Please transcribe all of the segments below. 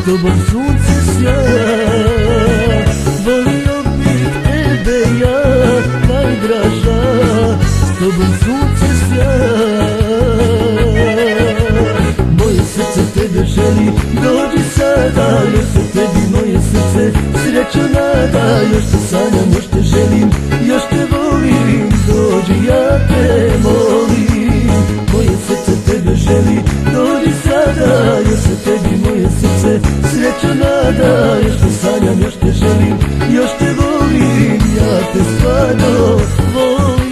tobom sunce sjaja, volio bih tebe ja, najdraža, s tobom sunce sjaja. Moje srce tebe želi, dođi sada, još se tebi moje srce sreću nada. Još te sanjam, još te želim, još te volim, dođi ja te molim. Moje srce tebe želi, dođi sada, još se tebi moje srce sreću nada. Još te sanjam, još te želim, još te volim, ja te stvarno volim.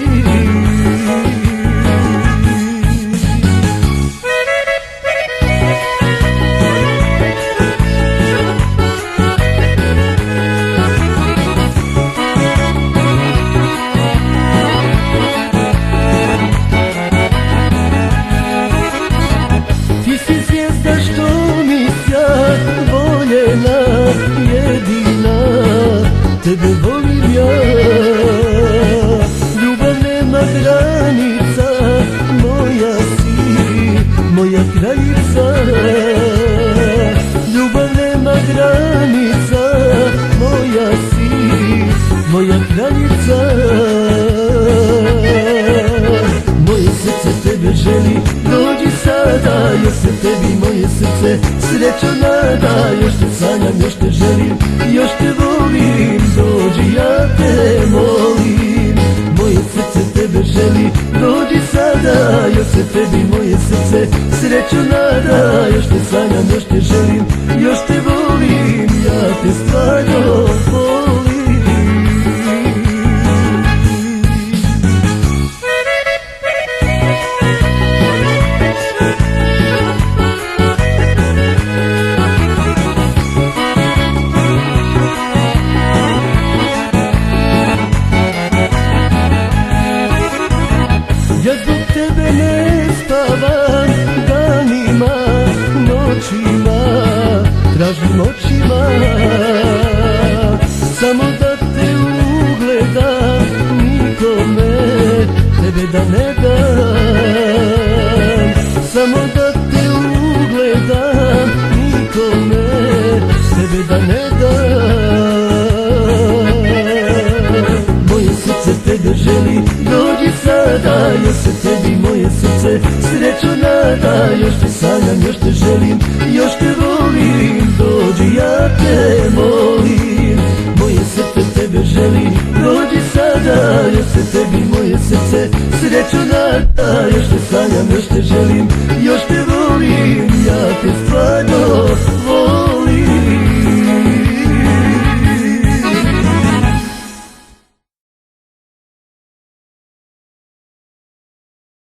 Tebe volim ja, ljubav nema granica, moja si, moja kraljica. Ljubav nema granica, moja si, moja kraljica. Moje srce tebe želi, dođi sada, još se tebi moje srce sreću nada. Još te sanjam, još te želim, još te volim, dođi ja te molim. Moje srce tebe želi, dođi sada, još se tebi moje srce sreću nada. Još te sanjam, još te želim, još te volim, ja te stvarno volim. Ja zbog tebe ne spavam danima, noćima, tražim očima, samo da te ugledam, nikome tebe da ne dam. Samo da te ugledam, nikome tebe da ne dam. Moje srce tebe želi, dođi sada, još se tebi moje srce sreću nada. Još te sanjam, još te želim, još te volim, dođi ja te molim. Moje srce tebe želi, dođi sada, još se tebi moje srce sreću nada. Još te sanjam, još te želim,